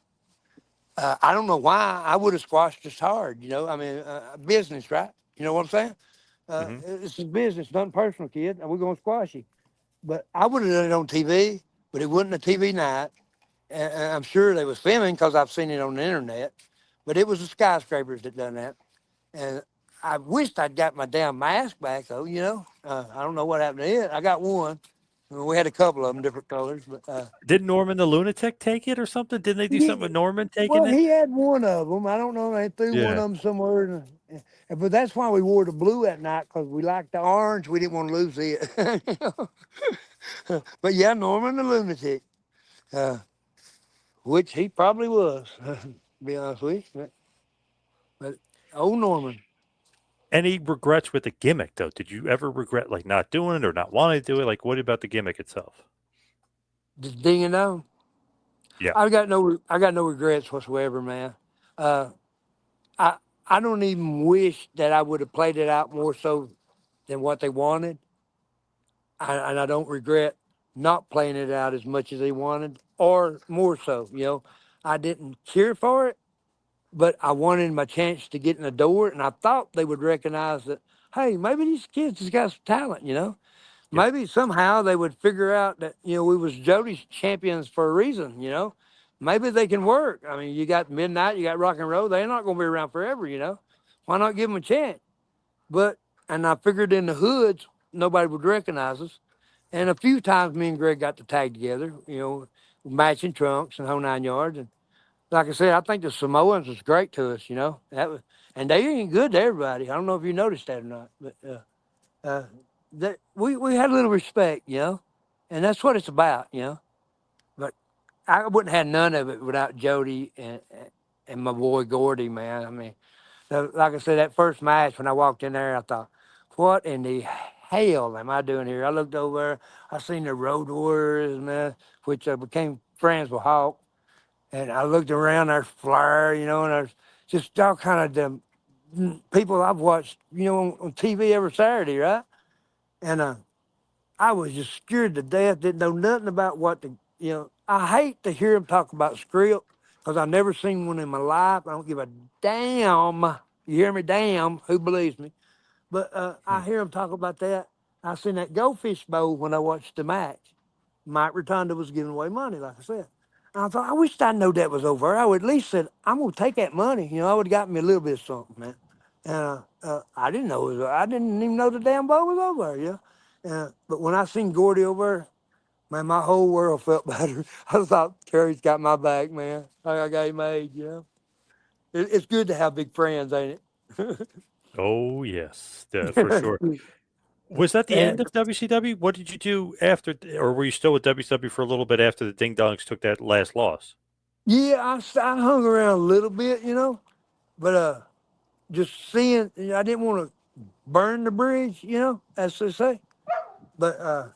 I don't know why. I would have squashed us hard. Business, right? You know what I'm saying? Hmm. It's a business, nothing personal, kid. And we're gonna squash you. But I would have done it on TV, but it wasn't a TV night. And I'm sure they was filming because I've seen it on the internet. But it was the skyscrapers that done that. And I wished I'd got my damn mask back, though. I don't know what happened to it. I got one. We had a couple of them, different colors, but Did Norman the Lunatic take it or something? Didn't they do something he, with Norman taking well, it? he had one of them. I don't know. They threw one Yeah. of them somewhere. But that's why we wore the blue that night because we liked the orange. We didn't want to lose it. But yeah, Norman the lunatic, uh, which he probably was. To be honest with you, but old Norman. Any regrets with the gimmick though? Did you ever regret like not doing it or not wanting to do it? Like, what about the gimmick itself? Just dinging on. Yeah. I got no regrets whatsoever, man. Uh, I I don't even wish that I would have played it out more so than what they wanted, and I don't regret not playing it out as much as they wanted, or more so. I didn't cheer for it, but I wanted my chance to get in the door, and I thought they would recognize that. Hey, maybe these kids has got some talent. Yep. Maybe somehow they would figure out that we was Jody's champions for a reason. Maybe they can work. I mean, you got midnight, you got rock and roll. They're not going to be around forever. Why not give them a chance? And I figured in the hoods nobody would recognize us. And a few times me and Greg got to tag together. Matching trunks and whole 9 yards. And like I said, I think the Samoans was great to us. And they ain't good to everybody. I don't know if you noticed that or not, but. Uh, that we had a little respect, and that's what it's about. But I wouldn't have none of it without Jody and my boy Gordy, man. I mean, like I said, that first match when I walked in there, I thought, what in the hell am I doing here? I looked over, I seen the Road Warriors, man, which I became friends with Hawk. And I looked around, there's Flair, and there's just all kind of them people I've watched, on TV every Saturday, right? And I was just scared to death, didn't know nothing about I hate to hear them talk about script because I've never seen one in my life. I don't give a damn. You hear me? Damn. Who believes me? But I hear them talk about that. I seen that Goldfish Bowl when I watched the match. Mike Rotunda was giving away money, like I said. And I thought, I wish I know that was over. I would at least said, I'm gonna take that money. I would have gotten me a little bit of something, man. And I didn't know I didn't even know the damn bowl was over, but when I seen Gordy over there, man, my whole world felt better. I thought Terry's got my back, man. I got him made, It's good to have big friends, ain't it? Oh, yes, for sure. Was that the end And of WCW? What did you do after, or were you still with WCW for a little bit after the Ding Dongs took that last loss? yeah, I hung around a little bit, but just seeing, I didn't want to burn the bridge, as they say. But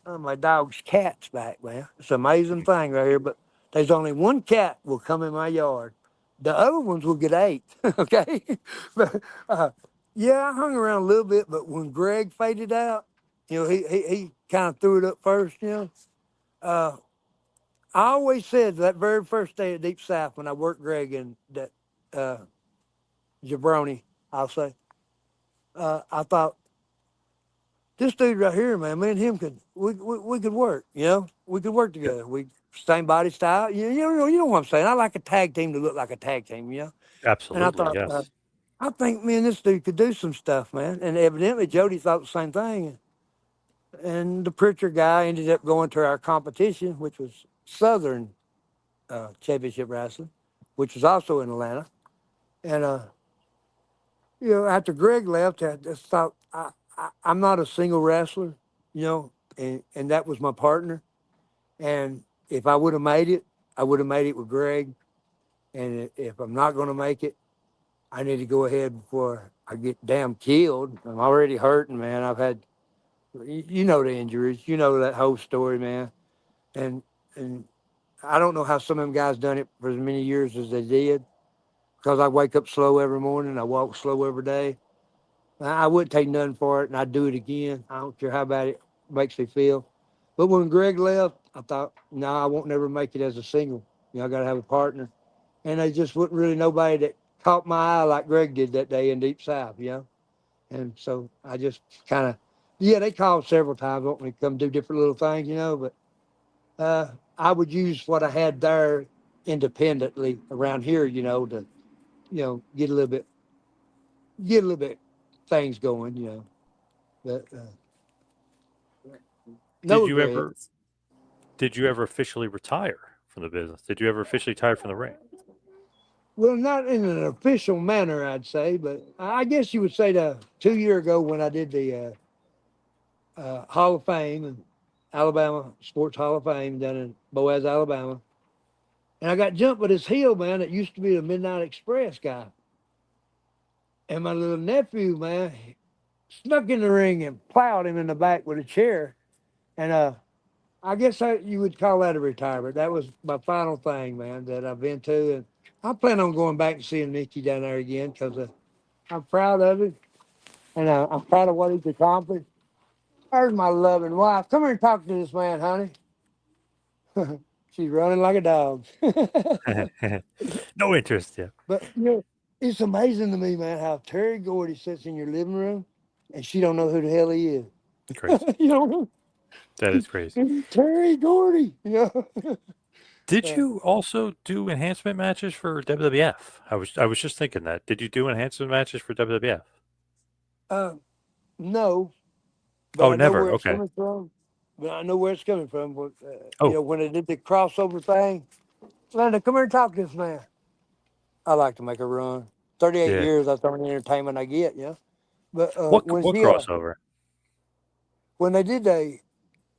my dog's cat's back, man. It's an amazing thing right here. But there's only one cat will come in my yard. The other ones will get ate. Okay. But yeah, I hung around a little bit. But when Greg faded out, he kind of threw it up first. I always said that very first day at Deep South when I worked Greg in that jabroni, I'll say. I thought, this dude right here, man, me and him we could work, we could work Yeah, together. We same body style, you know what I'm saying. I like a tag team to look like a tag team, And I absolutely. thought, Yes. I think me and this dude could do some stuff, man. And evidently Jody thought the same thing. And the Pritchard guy ended up going to our competition, which was Southern Championship Wrestling, which was also in Atlanta. And after Greg left, I just thought I'm not a single wrestler, and that was my partner. And if I would have made it, I would have made it with Greg. And if I'm not going to make it, I need to go ahead before I get damn killed. I'm already hurting, man. I've had, the injuries, that whole story, man. And I don't know how some of them guys done it for as many years as they did, because I wake up slow every morning. I walk slow every day. I wouldn't take nothing for it, and I'd do it again. I don't care how bad it makes me feel. But when Greg left, I thought, no, I won't never make it as a single. I got to have a partner. And there just wasn't really nobody that caught my eye like Greg did that day in Deep South, And so I just kind of, they called several times, wanting me to come do different little things, but I would use what I had there independently around here, to, get a little bit things going, But no Did you ever regrets. did you ever officially retire from the business? Did you ever officially retire from the ring? Well, not in an official manner, I'd say, but I guess you would say that 2 years ago when I did the Hall of Fame and Alabama Sports Hall of Fame down in Boaz, Alabama. And I got jumped with this heel, man, that used to be the Midnight Express guy. And my little nephew, man, snuck in the ring and plowed him in the back with a chair. And I guess you would call that a retirement. That was my final thing, man, that I've been to. And I plan on going back and seeing Mickey down there again because I'm proud of him. And I'm proud of what he's accomplished. There's my loving wife. Come here and talk to this man, honey. She's running like a dog. No interest, yeah. But, it's amazing to me, man, how Terry Gordy sits in your living room and she don't know who the hell he is. Crazy. you know, That is crazy. Terry Gordy, Did Uh, you also do enhancement matches for WWF? I was just thinking that. Did you do enhancement matches for WWF? uh, no, but Oh, I know never. where it's Okay. coming from. But I know where it's coming from. But, Oh, when they did the crossover thing, Linda, come here and talk to this man. I like to make a run. 38 yeah. years, that's the only entertainment I get, But What crossover? when they did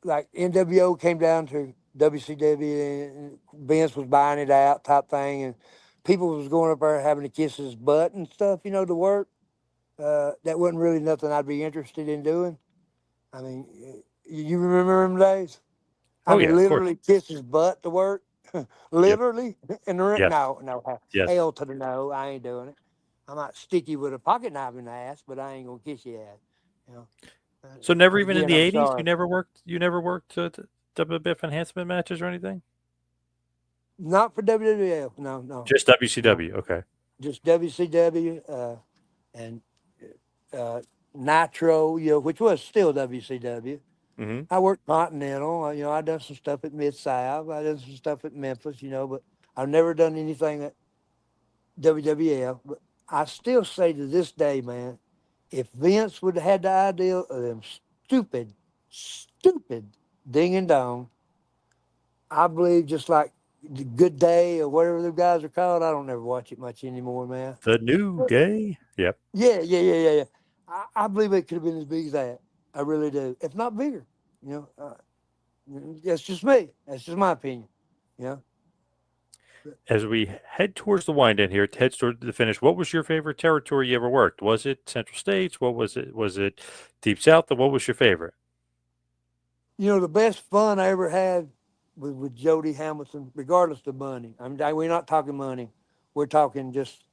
like NWO came down to WCW and Vince was buying it out type thing, and people was going up there having to kiss his butt and stuff, to work. That wasn't really nothing I'd be interested in doing. I mean, you remember them days? I Oh mean, yeah, of course. literally kiss his butt to work. Literally in the ring. Yes. No, Yes. hell to the no. I ain't doing it. I might stick you with a pocket knife in the ass, but I ain't gonna kiss your ass. You know. So never even in Again, the I'm '80s. You sorry. never worked. You never worked WWF enhancement matches or anything. Not for WWF. No, no, Just no. WCW. Okay. Just WCW and uh, Nitro. You know, which was still WCW. Hmm. I worked Continental. You know, I done some stuff at Mid South. I done some stuff at Memphis. You know, but I've never done anything at WWF. But I still say to this day, man, if Vince would have had the idea of them stupid ding and dong, I believe just like the Good Day or whatever the guys are called, I don't ever watch it much anymore, man. The New Day. Yep. Yeah. I believe it could have been as big as that. I really do, if not bigger. You know, that's just me. That's just my opinion. You know. As we head towards the wind in here, head towards the finish, what was your favorite territory you ever worked? Was it Central States? What was it? Was it Deep South? Or what was your favorite? You know, the best fun I ever had was with Jody Hamilton, regardless of money. I mean, we're not talking money. We're talking just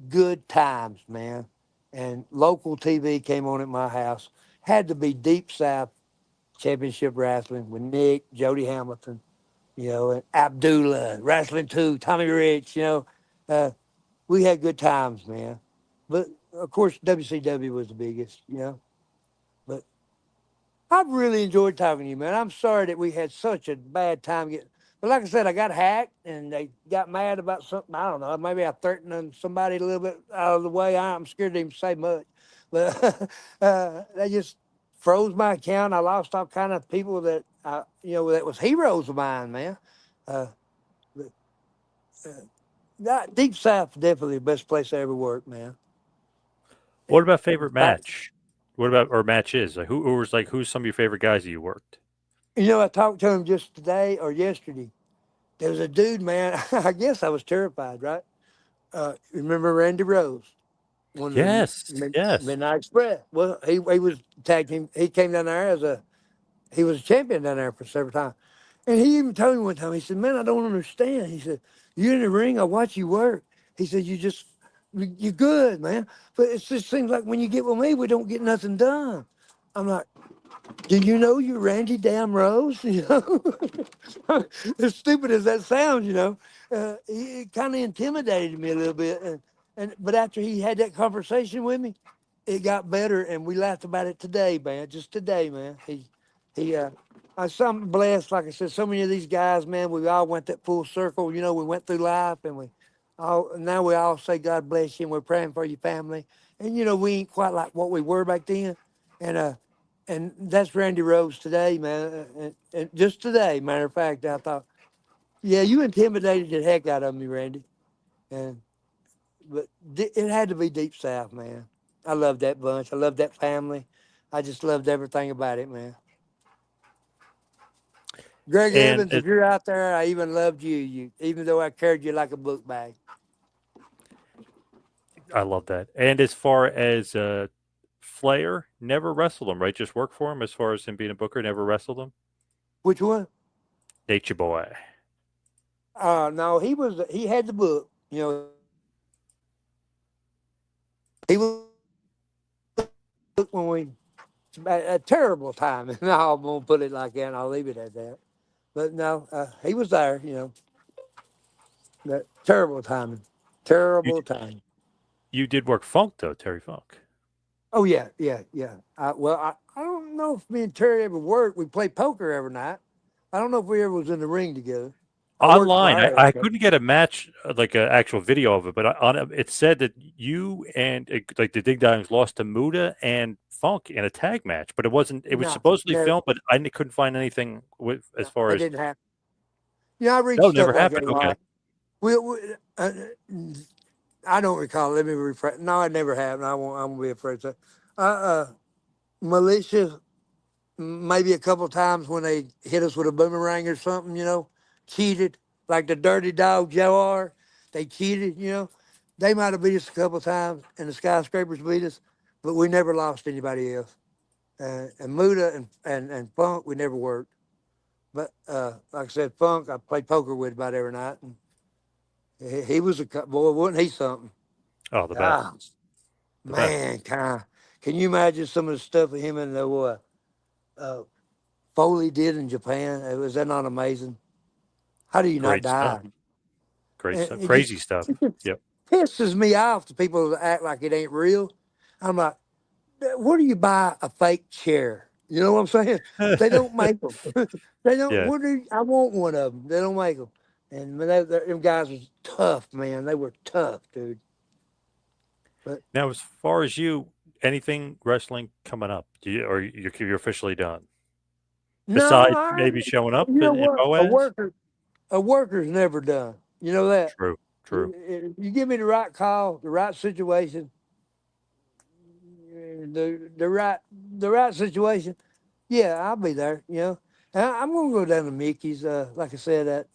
good times, man. And local TV came on at my house. Had to be Deep South Championship Wrestling with Nick, Jody Hamilton, you know, and Abdullah, Wrestling 2, Tommy Rich, you know. We had good times, man. But, of course, WCW was the biggest, you know. But I've really enjoyed talking to you, man. I'm sorry that we had such a bad time getting. But like I said, I got hacked and they got mad about something. I don't know. Maybe I threatened somebody a little bit out of the way. I'm scared to even say much. But they just froze my account. I lost all kind of people that that was heroes of mine, man. Uh, but, Deep South definitely the best place I ever worked, man. What And about favorite match? What about or matches? Like who was like who's some of your favorite guys that you worked? I talked to him just today or yesterday. There was a dude, man. I guess I was terrified, right? Remember Randy Rose, one of the Yes, yes. Midnight Express? Well, he was tag team. He came down there he was a champion down there for several times. And he even told me one time, he said, "Man, I don't understand." He said, "You're in the ring, I watch you work." He said, you're good, man. But it just seems like when you get with me, we don't get nothing done." I'm like, "Do you know you're Randy Damn Rose?" You know, as stupid as that sounds, he kind of intimidated me a little bit. But after he had that conversation with me, it got better, and we laughed about it today, man. Just today, man. I'm so blessed. Like I said, so many of these guys, man, we all went that full circle. You know, we went through life, and we all say God bless you, and we're praying for your family. And we ain't quite like what we were back then, and that's Randy Rose today, man. And just today, matter of fact, I thought, yeah, you intimidated the heck out of me, Randy. And but it had to be Deep South, man. I love that bunch. I love that family. I just loved everything about it, man. Greg And Evans, if you're out there, I even loved you. Even though I carried you like a book bag. I love that. And as far as Flair, never wrestled him, right? Just worked for him. As far as him being a booker, never wrestled him. Which one? Nature Boy. No, he had the book. He was when we a terrible time. And I'm gonna put it like that, and I'll leave it at that. But no, he was there. That terrible timing, You, terrible time. you did work Funk though, Terry Funk. Oh yeah. I don't know if me and Terry ever worked. We played poker every night. I don't know if we ever was in the ring together. I worked Online, Flair. I couldn't get a match like an actual video of it, but it said that you and like the Dig Dongs lost to Muda and Funk in a tag match, but it wasn't. It was No, supposedly no, filmed, but couldn't find anything with as no, far that as. didn't happen. I read No, stuff never like that happened. a Okay. lot. We I don't recall. Let me rephrase. No, I never have, and I won't. I won't be afraid to. Militia, maybe a couple of times when they hit us with a boomerang or something, cheated like the dirty dog Joe are. They cheated, They might have beat us a couple of times, and the skyscrapers beat us, but we never lost anybody else. And Muda and Funk, we never worked. But like I said, Funk, I played poker with about every night, and he was boy, wasn't he something? Oh, the best. Ah, The best. man, can you imagine some of the stuff that him and uh, Foley did in Japan? Was that not amazing? How do you not Great stuff. die? Great And stuff. it just, Crazy stuff. it just Yep. pisses me off to people that act like it ain't real. I'm like, where do you buy a fake chair? You know what I'm saying? They don't make them. They don't. Yeah. Where do I want one of them? They don't make them. And them guys was tough, man. They were tough, dude. But Now, as far as you, anything wrestling coming up? Or you're officially done? no, Besides maybe showing up you know in what? Boaz? A worker's never done. You know that. True. True. You give me the right call, the right situation, the right situation, yeah, I'll be there. You know, and I'm gonna go down to Mickey's. Like I said, at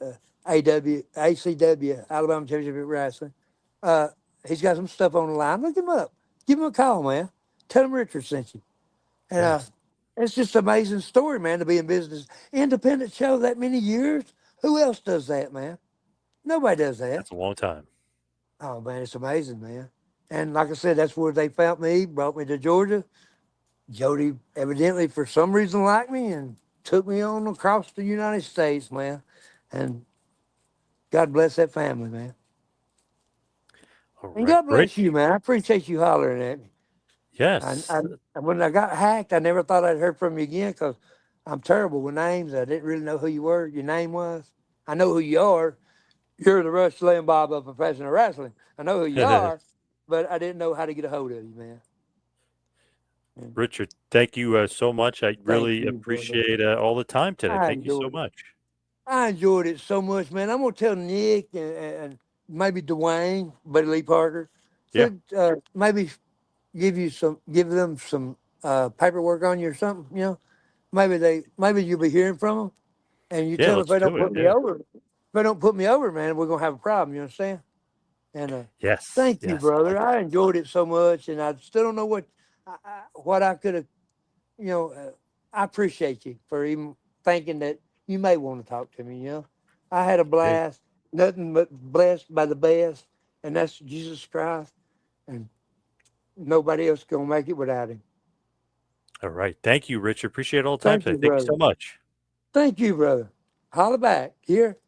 ACW, Alabama Championship Wrestling. Uh, he's got some stuff on the line. Look him up. Give him a call, man. Tell him Richard sent you. And Yes. it's just an amazing story, man, to be in business. Independent show that many years. Who else does that, man? Nobody does that. That's a long time. Oh man, it's amazing, man. And like I said, that's where they found me, brought me to Georgia. Jody evidently for some reason liked me and took me on across the United States, man. And God bless that family, man. All And right. God Rich. bless you, man. I appreciate you hollering at me. Yes. When I got hacked, I never thought I'd heard from you again because I'm terrible with names. I didn't really know who you were, your name was. I know who you are. You're the Rush Limbaugh of professional wrestling. I know who you are, but I didn't know how to get a hold of you, man. And Richard, thank you so much. I thank really you, brother. appreciate all the time today. I Thank you so enjoyed it. much. I enjoyed it so much, man. I'm gonna tell Nick and maybe Dwayne, Buddy Lee Parker, Yeah. to maybe give them some paperwork on you or something. You know, maybe you'll be hearing from them, and you Yeah. tell them if Let's they don't do it. put me Yeah. over, if they don't put me over, man, we're gonna have a problem. You understand? And Yes. thank you, Yes. I brother. like it. I enjoyed it so much, and I still don't know what I could have. You know, I appreciate you for even thinking that you may want to talk to me. You know, I had a Hey. blast. Nothing but blessed by the best, and that's Jesus Christ. And nobody else gonna make it without him. All right. Thank you, Richard. Appreciate all the time Thank today. you, Thank you brother. so much. Thank you, brother. Holla back here.